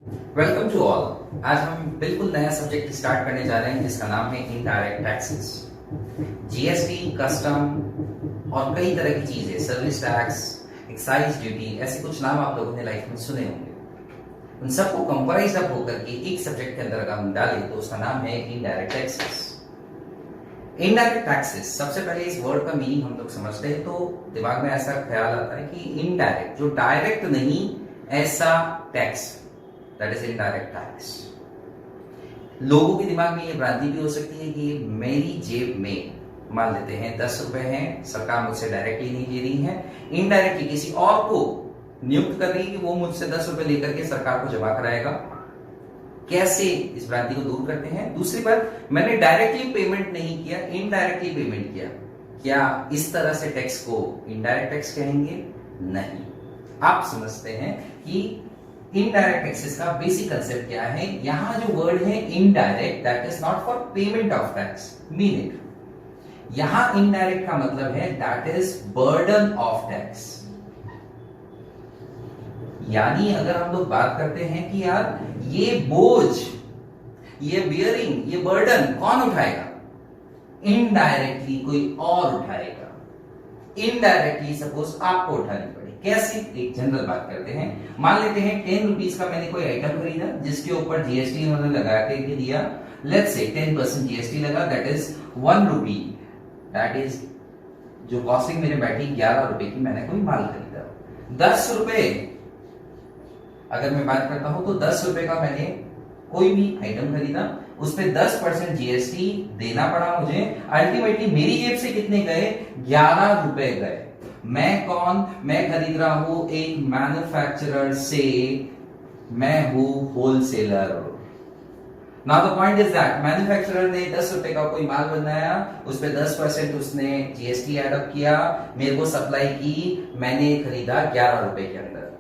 Welcome to all. आज हम बिल्कुल नया सब्जेक्ट स्टार्ट करने जा रहे हैं जिसका नाम है इनडायरेक्ट टैक्सेस। जीएसटी, कस्टम और कई तरह की चीजें, सर्विस टैक्स, एक्साइज ड्यूटी, ऐसे कुछ नाम आप लोगों ने लाइफ में सुने होंगे। उन सबको कंप्राइज अप होकर के एक सब्जेक्ट के अंदर अगर हम डालें तो उसका नाम है इनडायरेक्ट टैक्सेस। इनडायरेक्ट टैक्सेस, सबसे पहले इस वर्ड का मीनिंग हम लोग समझते हैं तो दिमाग में ऐसा ख्याल आता है कि इनडायरेक्ट, जो डायरेक्ट नहीं ऐसा tax, that is indirect tax. लोगों के दिमाग में ये भ्रांति भी हो सकती है कि मेरी जेब में मान लेते हैं 10 रुपए हैं, सरकार मुझसे डायरेक्टली नहीं ले रही है, इनडायरेक्टली किसी और को नियुक्त कर रही है कि वो मुझसे 10 रुपए लेकर के सरकार को जमा कराएगा। कैसे इस भ्रांति को दूर करते हैं? दूसरी बात, मैंने डायरेक्टली पेमेंट नहीं किया, इनडायरेक्टली पेमेंट किया, क्या इस तरह से टैक्स को इनडायरेक्ट टैक्स कहेंगे? नहीं। आप समझते हैं कि इनडायरेक्ट टैक्सेस का बेसिक कंसेप्ट क्या है। यहां जो वर्ड है indirect, that is not for payment of tax, meaning यहां इनडायरेक्ट का मतलब है that is burden of tax. यानी अगर हम लोग बात करते हैं कि यार ये बोझ, ये बियरिंग, ये बर्डन कौन उठाएगा? इनडायरेक्टली कोई और उठाएगा। इनडायरेक्टली सपोज आपको उठानी पड़े। कैसे? एक जनरल बात करते हैं। मान लेते हैं 10 रुपीज का मैंने कोई आइटम खरीदा जिसके ऊपर जीएसटी उन्होंने लगा के दिया, लेट्स से 10% जीएसटी लगा, that is 1 rupee, that is जो कॉस्टिंग मेरे बैठी 11 रुपए की, मैंने कोई माल खरीदा। 10 रुपए अगर मैं बात करता हूं तो 10 रुपए का मैंने कोई भी आइटम खरीदा, उस पे 10% जीएसटी देना पड़ा मुझे। अल्टीमेटली मेरी जेब से कितने गए? 11 रुपए गए। मैं कौन? मैं खरीद रहा हूं एक मैन्युफैक्चरर से, मैं हूं wholesaler. Now the point is that manufacturer ने 10 रुपए का कोई माल बनाया, उस पे 10% उसने जीएसटी ऐड अप किया, मेरे को सप्लाई की, मैंने खरीदा 11 रुपए के अंदर।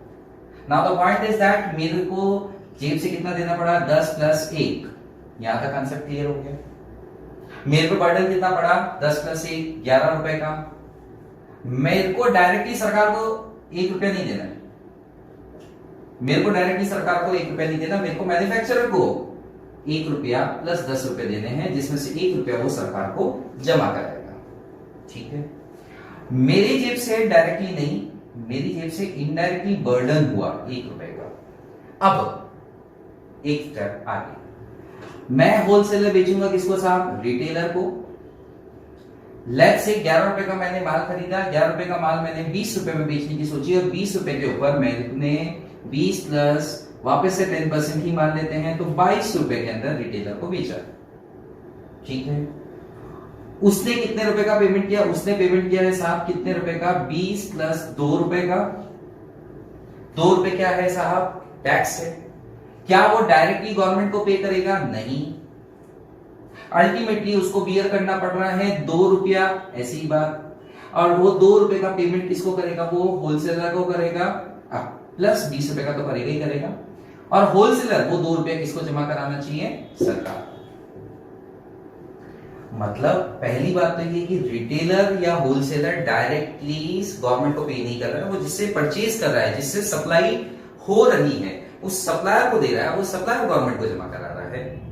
Now the point is that मेरे को जेब से कितना देना पड़ा? 10 + 1। यहां तक कांसेप्ट क्लियर हो गया? मेरे को बर्डन कितना पड़ा? 10 + 1 11 रुपए का। मेरे को डायरेक्टली सरकार को 1 रुपया नहीं देना, मेरे को डायरेक्टली सरकार को 1 रुपया नहीं देना, मेरे को मैन्युफैक्चरर को 1 रुपया + 10 रुपए देने हैं, जिसमें से 1 रुपया वो सरकार को जमा कराएगा। ठीक है? मेरी जेब से डायरेक्टली नहीं, मेरी जेब से इनडायरेक्टली बर्डन हुआ 1 रुपए का। अब एक स्टेप आगे, मैं होलसेलर बेचूंगा किसको साहब? रिटेलर को। लेट्स से 11 रुपए का मैंने माल खरीदा, 11 रुपए का माल मैंने 20 रुपए में बेचने की सोची और 20 रुपए के ऊपर मैंने 20 प्लस वापस से 10% ही मान लेते हैं तो 22 रुपए के अंदर रिटेलर को बेचा। ठीक है? उसने कितने रुपए का पेमेंट किया? उसने पेमेंट किया है साहब कितने रुपए का? 20 + 2 रुपए का। 2 रुपए क्या है साहब? टैक्स है। क्या वो डायरेक्टली गवर्नमेंट को पे करेगा? नहीं। अल्टीमेटली उसको बियर करना पड़ रहा है 2 रुपया, ऐसी ही बात। और वो 2 रुपए का पेमेंट किसको करेगा? वो होलसेलर को करेगा, प्लस 20 रुपए का तो करेगा ही करेगा। और होलसेलर वो 2 रुपया किसको जमा कराना चाहिए? सरकार। मतलब पहली बात तो ये कि रिटेलर या होलसेलर डायरेक्टली गवर्नमेंट को पे नहीं कर रहा है, वो जिससे परचेज कर रहा है, जिससे सप्लाई हो रही है, उस सप्लायर को दे रहा है, वो सप्लायर गवर्नमेंट को जमा करा रहा है,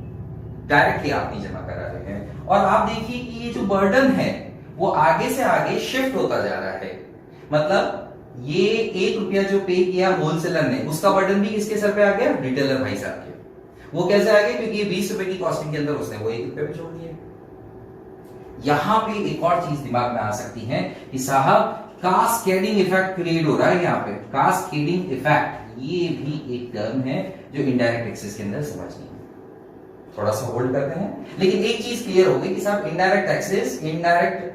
डायरेक्टली आप नहीं जमा करा रहे हैं। और आप देखिए कि ये जो बर्डन है वो आगे से आगे शिफ्ट होता जा रहा है। मतलब ये 1 रुपया जो पे किया होलसेलर ने, उसका बर्डन भी किसके सर पे आ गया? रिटेलर भाई साहब के। वो कैसे आ गया? क्योंकि ये 20 रुपए की कॉस्टिंग के अंदर उसने वो 1 रुपये पे छोड़ दिया। यहां पे एक और चीज दिमाग में आ सकती है कि साहब कास्केडिंग इफेक्ट क्रिएट हो रहा है। यहां पे कास्केडिंग इफेक्ट, ये भी एक टर्म है जो इनडायरेक्ट टैक्सेस के अंदर समझनी है। थोड़ा सा होल्ड करते हैं, लेकिन एक चीज क्लियर हो गई कि साहब इनडायरेक्ट टैक्सेस, इनडायरेक्ट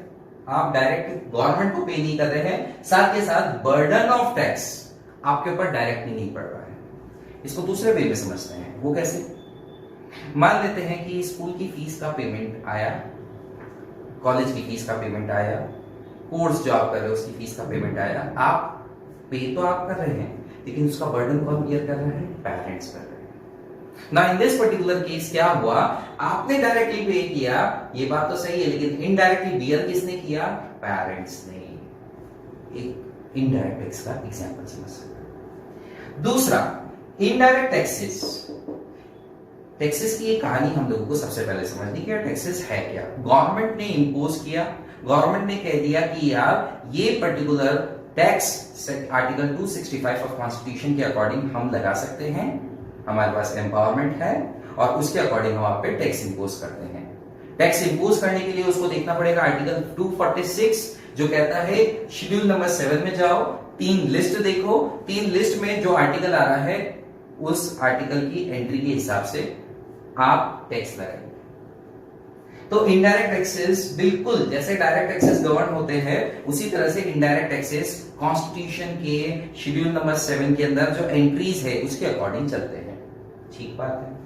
आप डायरेक्ट गवर्नमेंट को पे नहीं कर रहे हैं, साथ के साथ बर्डन ऑफ टैक्स आपके ऊपर डायरेक्टली नहीं पड़ रहा है। इसको दूसरे वे में समझते हैं। वो कैसे? मान लेते हैं कि स्कूल की फीस का पेमेंट आया, कॉलेज की फीस का पेमेंट आया, कोर्स जो आप कर रहे हो उसकी फीस का पेमेंट आया। आप पे तो आप कर रहे हैं, लेकिन उसका बर्डन कौन बियर कर रहा है? पेरेंट्स कर रहे हैं। ना इन दिस पर्टिकुलर केस क्या हुआ? आपने डायरेक्टली पे किया, ये बात तो सही है, लेकिन इनडायरेक्टली बियर किसने किया? पेरेंट्स ने। एक इनडायरेक्ट टैक्स का एग्जांपल समझ सकते हैं। दूसरा, इनडायरेक्ट टैक्सेस, टैक्सेस की एक कहानी हम लोगों को सबसे पहले समझनी कि टैक्सेस है क्या। गवर्नमेंट ने इंपोज किया, गवर्नमेंट ने कह दिया कि यार ये particular tax article 265 of constitution के अकॉर्डिंग हम लगा सकते हैं, हमारे पास एम्पावरमेंट है और उसके अकॉर्डिंग हम आप पे टैक्स इंपोज करते हैं। टैक्स इंपोज करने के लिए उसको देखना पड़ेगा आर्टिकल 246 जो कहता है शेड्यूल नंबर 7 में जाओ, 3 लिस्ट देखो, 3 लिस्ट में जो आर्टिकल आ रहा है उस आर्टिकल की एंट्री के हिसाब से आप टैक्स लगाएंगे। तो इनडायरेक्ट टैक्सेस बिल्कुल जैसे डायरेक्ट टैक्सेस गवर्न होते हैं उसी तरह से इनडायरेक्ट टैक्सेस कॉन्स्टिट्यूशन के शेड्यूल नंबर 7 के अंदर जो एंट्रीज है उसके अकॉर्डिंग चलते हैं। ठीक बात है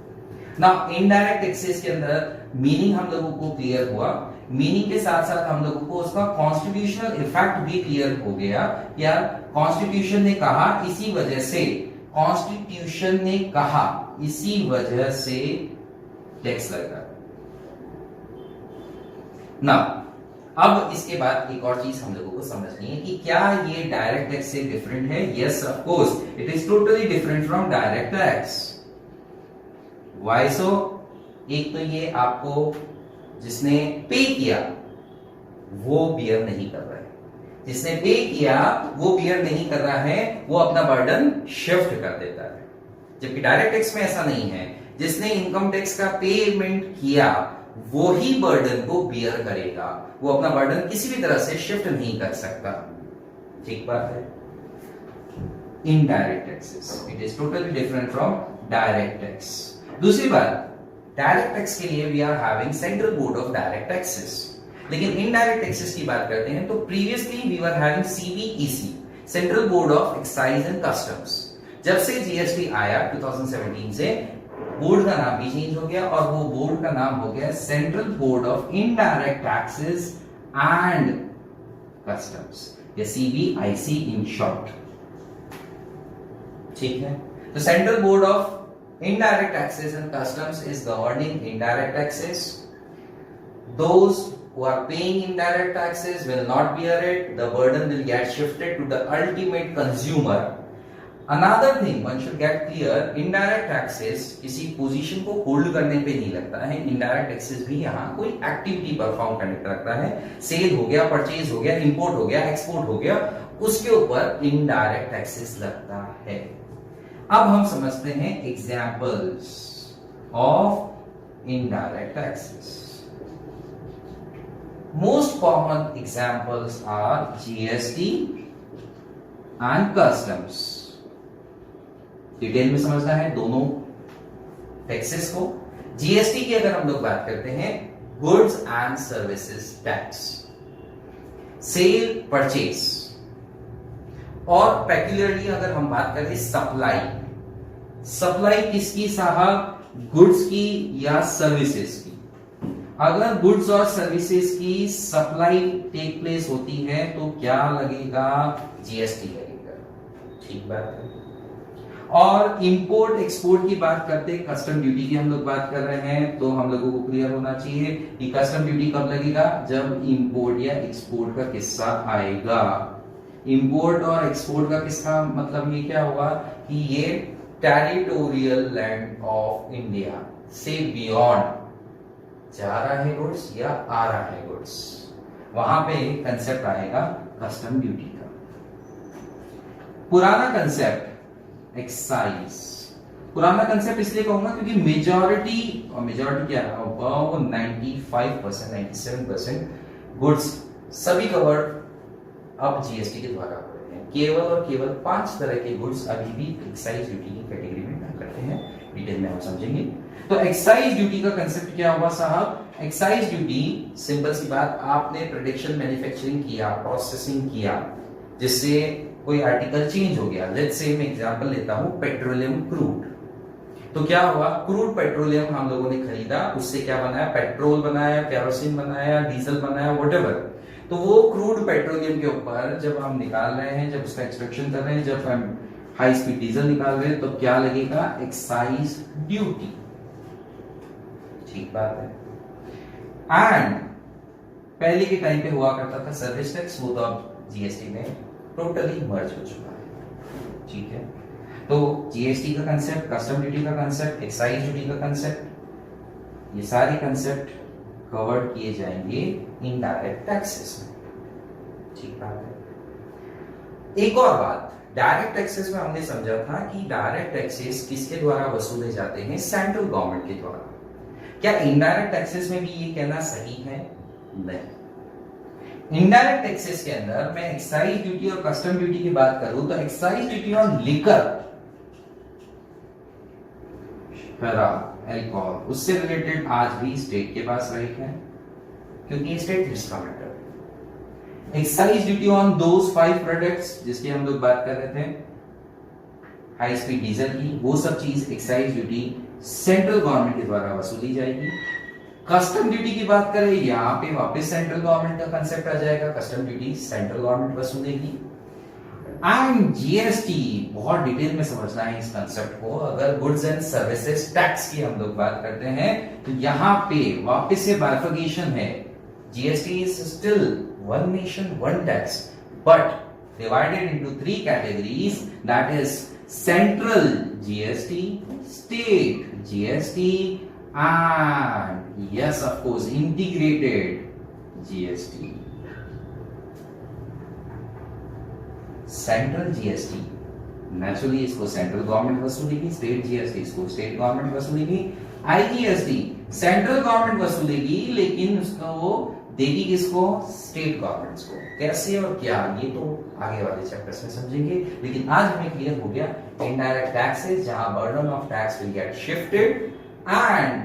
ना। इनडायरेक्ट टैक्सेस के अंदर मीनिंग हम लोगों को क्लियर हुआ, मीनिंग के साथ साथ हम लोगों को उसका कॉन्स्टिट्यूशनल इफेक्ट भी क्लियर हो गया। यार कॉन्स्टिट्यूशन ने कहा इसी वजह से, कॉन्स्टिट्यूशन ने कहा इसी वजह से टैक्स लगा ना। अब इसके बाद एक और चीज हम लोगों को समझनी है कि क्या ये डायरेक्ट टैक्स से डिफरेंट है। Yes of course it is totally different from direct tax. Why so? एक तो ये आपको जिसने पे किया वो बियर नहीं कर रहा है, जिसने पे किया वो बियर नहीं कर रहा है, वो अपना बर्डन शिफ्ट कर देता है। जबकि डायरेक्ट टैक्स में ऐसा नहीं है, जिसने इनकम टैक्स का पेमेंट किया वो ही बर्डन को बियर करेगा, वो अपना बर्डन किसी भी तरह से शिफ्ट नहीं कर सकता। ठीक बात है। Indirect taxes it is totally different from direct tax. दूसरी बात, डायरेक्ट टैक्स के लिए we are having central board of direct taxes, लेकिन इनडायरेक्ट टैक्सेस की बात करते हैं तो previously we are having CBEC, central board of excise and customs. जब से जीएसटी आया 2017 से बोर्ड का नाम भी चेंज हो गया और वो बोर्ड का नाम हो गया central board of indirect taxes and customs या सीबीआईसी इन शॉर्ट। ठीक है। तो central board of indirect taxes and customs is governing indirect taxes. Those who are paying indirect taxes will not bear it. The burden will get shifted to the ultimate consumer. Another thing one should get clear, indirect taxes किसी position को hold करने पे नहीं लगता है। indirect taxes भी यहाँ कोई एक्टिविटी परफॉर्म करने पे लगता है। सेल हो गया, परचेज हो गया, इंपोर्ट हो गया, एक्सपोर्ट हो गया, उसके ऊपर इनडायरेक्ट टैक्सेस लगता है। अब हम समझते हैं examples of indirect taxes. Most common examples are GST and customs. Detail में समझना है दोनों टैक्सेस को। जीएसटी की अगर हम लोग बात करते हैं, goods and services tax, cell purchase, और पेक्युलरली अगर हम बात करें सप्लाई, सप्लाई किसकी साहब? गुड्स की या सर्विसेज की। अगर गुड्स और सर्विसेज की सप्लाई टेक प्लेस होती है तो क्या लगेगा? जीएसटी लगेगा। ठीक बात है। और इंपोर्ट एक्सपोर्ट की बात करते, कस्टम ड्यूटी की हम लोग बात कर रहे हैं, तो हम लोगों को क्लियर होना चाहिए कि कस्टम ड्यूटी कब लगेगा? जब इंपोर्ट या एक्सपोर्ट का किस्सा आएगा। इंपोर्ट और एक्सपोर्ट का किसका मतलब ये क्या होगा कि ये टेरिटोरियल लैंड ऑफ इंडिया से बियॉन्ड जा रहा है गुड्स या आ रहा है गुड्स, वहां पे कंसेप्ट आएगा कस्टम ड्यूटी का। पुराना कंसेप्ट एक्साइज, पुराना कंसेप्ट इसलिए कहूंगा क्योंकि मेजॉरिटी क्या है, अबव 95% 97% गुड्स सभी कवर्ड अब जीएसटी के द्वारा हो रहे हैं। केवल और केवल 5 तरह के गुड्स अभी भी एक्साइज ड्यूटी की कैटेगरी में काम करते हैं। डिटेल में हम समझेंगे। तो एक्साइज ड्यूटी का कंसेप्ट क्या हुआ साहब? एक्साइज ड्यूटी सिंपल सी बात, आपने प्रोडक्शन मैन्युफैक्चरिंग किया, प्रोसेसिंग किया, जिससे कोई आर्टिकल चेंज हो गया। लेट्स से मैं एग्जांपल लेता हूं पेट्रोलियम क्रूड। तो क्या हुआ? क्रूड पेट्रोलियम हम लोगों ने खरीदा, उससे क्या बनाया? पेट्रोल बनाया, केरोसिन बनाया, डीजल बनाया, व्हाटएवर। तो वो क्रूड पेट्रोलियम के ऊपर जब हम निकाल रहे हैं, जब उसका एक्सट्रैक्शन कर रहे हैं, जब हम हाई स्पीड डीजल निकाल रहे हैं, तो क्या लगेगा? Excise duty. ठीक बात है। एंड पहले के टाइम पे हुआ करता था सर्विस टैक्स, वो तो अब जीएसटी में टोटली मर्ज हो चुका है। ठीक है। तो जीएसटी का कंसेप्ट, कस्टम ड्यूटी का कंसेप्ट, एक्साइज ड्यूटी का कंसेप्ट, ये सारे कंसेप्ट कवर किए जाएंगे इनडायरेक्ट टैक्सेस में। ठीक बात है। एक और बात, डायरेक्ट टैक्सेस में हमने समझा था कि डायरेक्ट टैक्सेस किसके द्वारा वसूले जाते हैं? सेंट्रल गवर्नमेंट के द्वारा। क्या इनडायरेक्ट टैक्सेस में भी ये कहना सही है? नहीं। इनडायरेक्ट टैक्सेस के अंदर मैं एक्साइज ड्यूटी और कस्टम ड्यूटी की बात करूं तो excise duty on liquor, alcohol, उससे रिलेटेड आज भी स्टेट के पास राइट है, क्योंकि स्टेट लिस्ट का matter. Excise duty on those 5 products जिसकी हम लोग बात कर रहे थे, हाई स्पीड डीजल की, वो सब चीज एक्साइज ड्यूटी सेंट्रल गवर्नमेंट के द्वारा वसूली जाएगी। कस्टम ड्यूटी की बात करें, यहां पे वापस सेंट्रल गवर्नमेंट का कंसेप्ट आ जाएगा, कस्टम ड्यूटी सेंट्रल गवर्नमेंट वसूलेगी। एंड जीएसटी, बहुत डिटेल में समझना है इस कंसेप्ट को। अगर गुड्स एंड सर्विसेज टैक्स की हम लोग बात करते हैं तो यहां पे वापस से बाइफर्केशन है। GST is still one nation one tax but divided into 3 categories, that is central GST, state GST, and yes of course integrated GST. Central GST naturally इसको सेंट्रल गवर्नमेंट वसूलेगी, स्टेट जीएसटी इसको state government वसूलेगी, IGST central government वसूलेगी लेकिन उसको वो देगी किसको? स्टेट गवर्नमेंट्स को। कैसे और क्या, ये तो आगे वाले चैप्टर्स में समझेंगे, लेकिन आज हमें क्लियर हो गया इनडायरेक्ट टैक्सेस, जहां burden of tax will get shifted and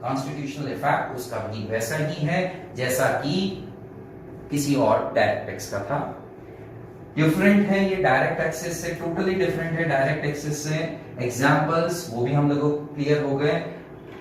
constitutional effect उसका भी वैसा ही है जैसा कि किसी और डायरेक्ट टैक्स का था। डिफरेंट है ये डायरेक्ट टैक्सेस से, टोटली डिफरेंट है डायरेक्ट टैक्सेस से। एग्जांपल्स वो भी हम लोगों को क्लियर हो गए।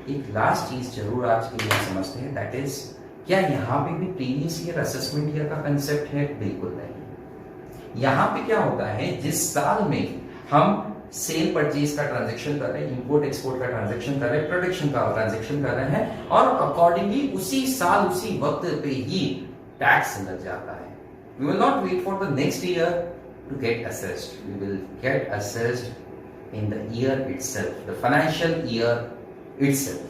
एक लास्ट चीज जरूर आज के लिए समझते हैं, दैट इज क्या यहाँ पे भी प्रीवियस ईयर असेसमेंट ईयर का कंसेप्ट है? बिल्कुल नहीं। यहाँ पे क्या होता है, जिस साल में हम सेल परचेज का ट्रांजैक्शन कर रहे हैं, इंपोर्ट एक्सपोर्ट का ट्रांजैक्शन कर रहे हैं, प्रोडक्शन का ट्रांजैक्शन कर रहे हैं, और अकॉर्डिंगली उसी साल उसी वक्त पे ही टैक्स लग जाता है। We will not wait for the next year to get assessed. We will get assessed in the year itself, the financial year itself.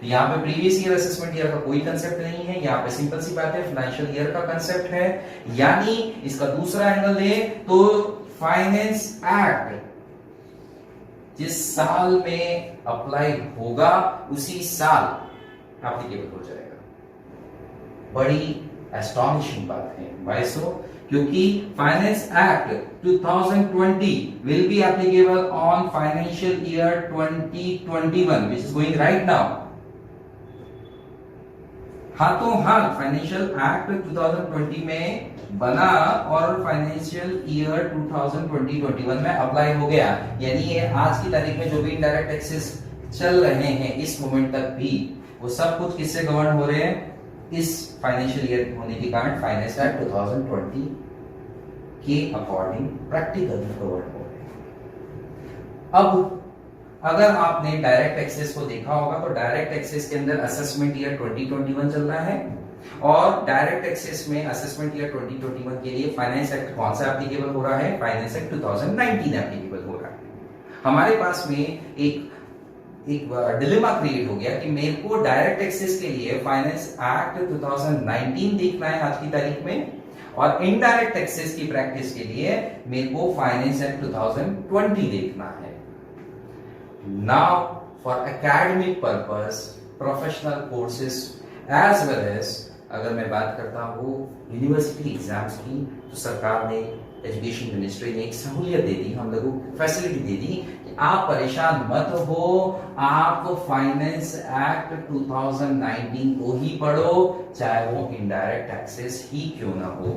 यहाँ पे प्रीवियस ईयर असेसमेंट ईयर का कोई कंसेप्ट नहीं है, यहाँ पे सिंपल सी बात है फाइनेंशियल ईयर का कंसेप्ट है। यानी इसका दूसरा एंगल ले तो फाइनेंस एक्ट जिस साल में अप्लाई होगा उसी साल एप्लीकेबल हो जाएगा। बड़ी एस्टॉनिशिंग बात है। Why so? क्योंकि finance act 2020 will be applicable on financial year 2021 which is going right now. हाथों हाथ फाइनेंशियल एक्ट 2020 में बना और फाइनेंशियल ईयर 2020-21 में अप्लाई हो गया। यानी ये आज की तारीख में जो भी इनडायरेक्ट टैक्सेस चल रहे हैं इस मोमेंट तक भी, वो सब कुछ किससे गवर्न हो रहे हैं? इस फाइनेंशियल ईयर होने के कारण फाइनेंस एक्ट 2020 के अकॉर्डिंग प्रैक्टिकल गवर्न हो रहे हैं। अब अगर आपने डायरेक्ट टैक्सेस को देखा होगा तो डायरेक्ट टैक्सेस के अंदर असेसमेंट ईयर 2021 चल रहा है, और डायरेक्ट टैक्सेस में असेसमेंट ईयर 2021 के लिए फाइनेंस एक्ट कौन सा एप्लीकेबल हो रहा है? फाइनेंस एक्ट 2019 एप्लीकेबल हो रहा है। हमारे पास में एक डिलेमा क्रिएट हो गया कि मेरे को डायरेक्ट टैक्सेस के लिए फाइनेंस एक्ट 2019 देखना है आज की तारीख में, और इनडायरेक्ट टैक्सेस की प्रैक्टिस के लिए मेरे को फाइनेंस एक्ट 2020 देखना है। Now for academic purpose, professional courses as well as अगर मैं बात करता हूँ यूनिवर्सिटी एग्जाम्स की, तो सरकार ने, एजुकेशन मिनिस्ट्री ने एक सहूलियत दे दी, हम लोगों को फैसिलिटी दे दी कि आप परेशान मत हो, आप फाइनेंस एक्ट 2019 को ही पढ़ो, चाहे वो इनडायरेक्ट टैक्सेस ही क्यों ना हो।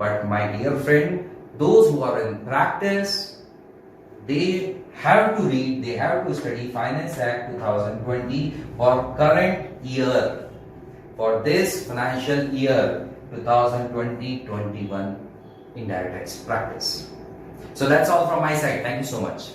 But my dear friend, those who are in practice, they have to read, they have to study Finance Act 2020 for current year, for this financial year 2020-21 indirect tax practice. So that's all from my side. Thank you so much.